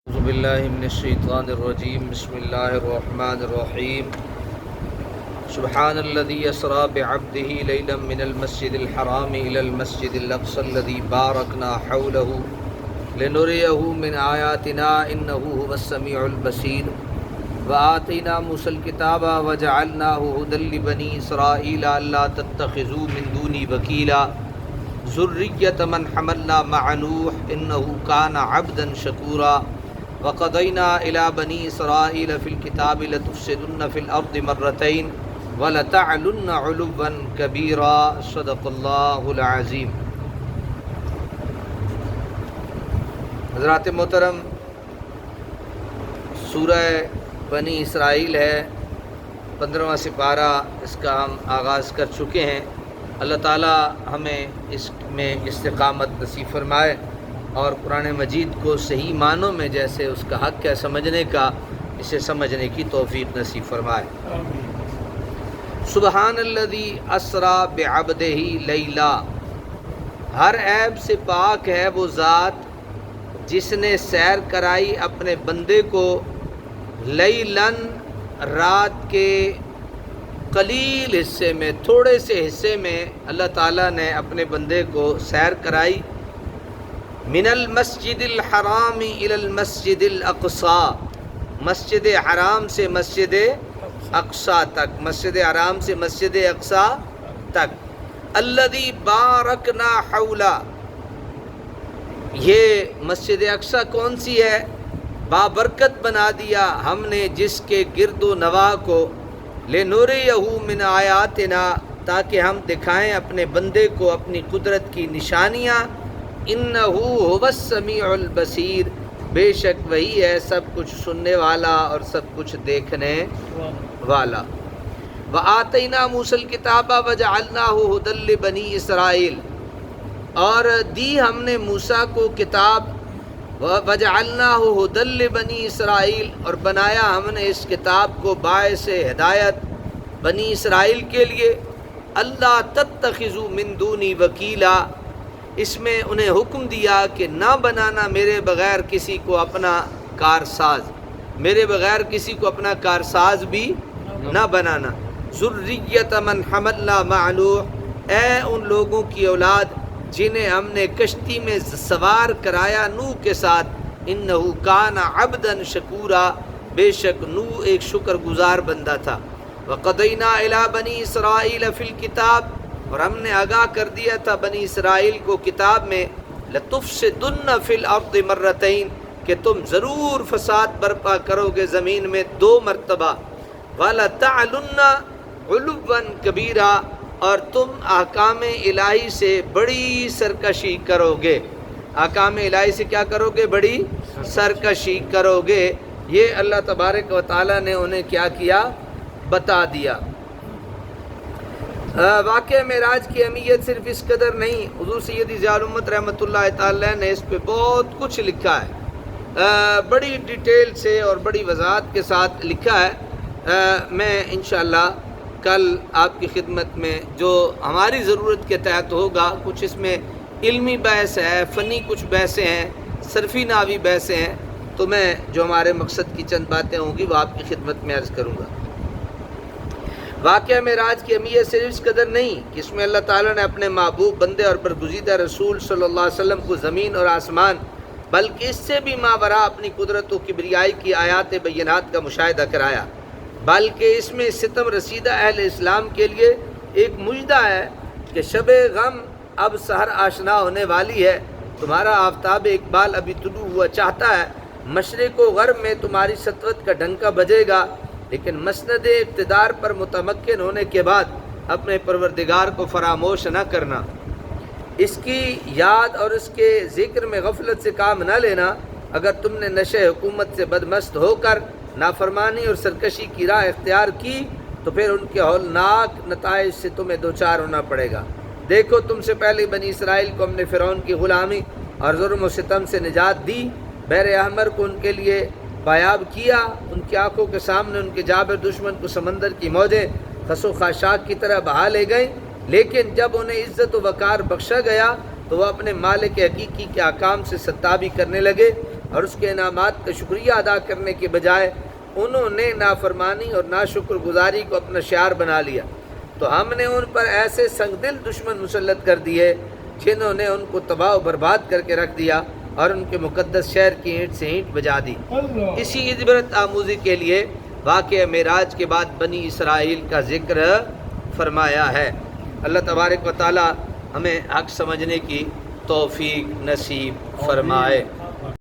اعوذ باللہ من الشیطان الرجیم بسم اللہ الرحمن الرحیم سبحان الذی اسری بعبدہ لیلا من المسجد الحرام الی المسجد الاقصی الذی بارکنا حولہ لنریہ من آیاتنا انہ هو السمیع البصیر وآتینا موسیٰ الکتاب وجعلناہ ھدی لبنی اسرائیل الا تتخذوا من دونی وکیلا ذریۃ من حملنا مع نوح انہ کان عبدا شکورا وقضینا الی بنی اسرائیل فی الکتاب لتفسدن فی الارض مرتین ولتعلن علوا کبیرا صدق اللہ العظیم۔ حضرات محترم، سورہ بنی اسرائیل ہے، 15واں سپارہ، اس کا ہم آغاز کر چکے ہیں۔ اللہ تعالی ہمیں اس میں استقامت نصیب فرمائے اور قرآن مجید کو صحیح معنوں میں جیسے اس کا حق ہے سمجھنے کا، اسے سمجھنے کی توفیق نصیب فرمائے۔ سبحان الذی اسری بعبدہ لیلا، ہر عیب سے پاک ہے وہ ذات جس نے سیر کرائی اپنے بندے کو لیلاً، رات کے قلیل حصے میں، تھوڑے سے حصے میں اللہ تعالیٰ نے اپنے بندے کو سیر کرائی۔ من المسجد الحرام الی المسجد الاقصی، مسجد حرام سے مسجد اقصی تک، مسجد حرام سے مسجد اقصی تک۔ الذی بارکنا حولہ، یہ مسجد اقصی کون سی ہے؟ بابرکت بنا دیا ہم نے جس کے گرد و نواح کو، لنریہ من آیاتنا، تاکہ ہم دکھائیں اپنے بندے کو اپنی قدرت کی نشانیاں۔ انہ هو السمیع البصیر، بے شک وہی ہے سب کچھ سننے والا اور سب کچھ دیکھنے والا۔ وآتینا موسیٰ الکتاب وجعلناہ ھدی لبنی اسرائیل، اور دی ہم نے موسیٰ کو کتاب، وجعلناہ ھدی لبنی اسرائیل، اور بنایا ہم نے اس کتاب کو باعث ہدایت بنی اسرائیل کے لیے۔ اللہ تتخذوا من دونی وکیلا، اس میں انہیں حکم دیا کہ نہ بنانا میرے بغیر کسی کو اپنا کارساز، میرے بغیر کسی کو اپنا کارساز بھی نہ بنانا۔ ذریۃ من حملنا مع نوح، اے ان لوگوں کی اولاد جنہیں ہم نے کشتی میں سوار کرایا نوح کے ساتھ۔ انہ کان عبدا شکورا، بے شک نوح ایک شکر گزار بندہ تھا۔ وقضینا الی بنی اسرائیل فی الکتاب، اور ہم نے آگاہ کر دیا تھا بنی اسرائیل کو کتاب میں، لتفسدن فی الارض مرتین، کہ تم ضرور فساد برپا کرو گے زمین میں 2 مرتبہ۔ وَلَتَعْلُنَّ عُلُوًّا كَبِيرًا، اور تم احکام الہی سے بڑی سرکشی کرو گے۔ احکام الہی سے کیا کرو گے؟ بڑی سرکشی کرو گے۔ یہ اللہ تبارک و تعالیٰ نے انہیں کیا کیا؟ بتا دیا۔ واقعہ معراج کی اہمیت صرف اس قدر نہیں، حضور سیدی ضیاء الامت رحمۃ اللہ تعالی نے اس پہ بہت کچھ لکھا ہے، بڑی ڈیٹیل سے اور بڑی وضاحت کے ساتھ لکھا ہے۔ میں انشاءاللہ کل آپ کی خدمت میں جو ہماری ضرورت کے تحت ہوگا، کچھ اس میں علمی بحث ہے، فنی کچھ بحثیں ہیں، صرفی نحوی بحثیں ہیں، تو میں جو ہمارے مقصد کی چند باتیں ہوں گی وہ آپ کی خدمت میں عرض کروں گا۔ واقعہ معراج کی اہمیت صرف اس قدر نہیں کہ اس میں اللہ تعالیٰ نے اپنے محبوب بندے اور برگزیدہ رسول صلی اللہ علیہ وسلم کو زمین اور آسمان، بلکہ اس سے بھی ماوراء اپنی قدرت و کبریائی کی آیات بینات کا مشاہدہ کرایا، بلکہ اس میں ستم رسیدہ اہل اسلام کے لیے ایک مژدہ ہے کہ شب غم اب سحر آشنا ہونے والی ہے، تمہارا آفتاب اقبال ابھی طلوع ہوا چاہتا ہے، مشرق و غرب میں تمہاری سطوت کا ڈنکا بجے گا، لیکن مسند اقتدار پر متمکن ہونے کے بعد اپنے پروردگار کو فراموش نہ کرنا، اس کی یاد اور اس کے ذکر میں غفلت سے کام نہ لینا۔ اگر تم نے نشے حکومت سے بدمست ہو کر نافرمانی اور سرکشی کی راہ اختیار کی تو پھر ان کے ہولناک نتائج سے تمہیں دوچار ہونا پڑے گا۔ دیکھو، تم سے پہلے بنی اسرائیل کو ہم نے فرعون کی غلامی اور ظلم و ستم سے نجات دی، بحر احمر کو ان کے لیے پایاب کیا، ان کی آنکھوں کے سامنے ان کے جابر دشمن کو سمندر کی موجیں خس و خاشاک کی طرح بہا لے گئیں، لیکن جب انہیں عزت و وقار بخشا گیا تو وہ اپنے مالک حقیقی کے احکام سے ستابی کرنے لگے، اور اس کے انعامات کا شکریہ ادا کرنے کے بجائے انہوں نے نافرمانی اور ناشکر گزاری کو اپنا شعار بنا لیا، تو ہم نے ان پر ایسے سنگ دل دشمن مسلط کر دیے جنہوں نے ان کو تباہ و برباد کر کے رکھ دیا اور ان کے مقدس شہر کی اینٹ سے اینٹ بجا دی۔ اسی عبرت آموزی کے لیے واقعہ معراج کے بعد بنی اسرائیل کا ذکر فرمایا ہے۔ اللہ تبارک و تعالی ہمیں حق سمجھنے کی توفیق نصیب فرمائے۔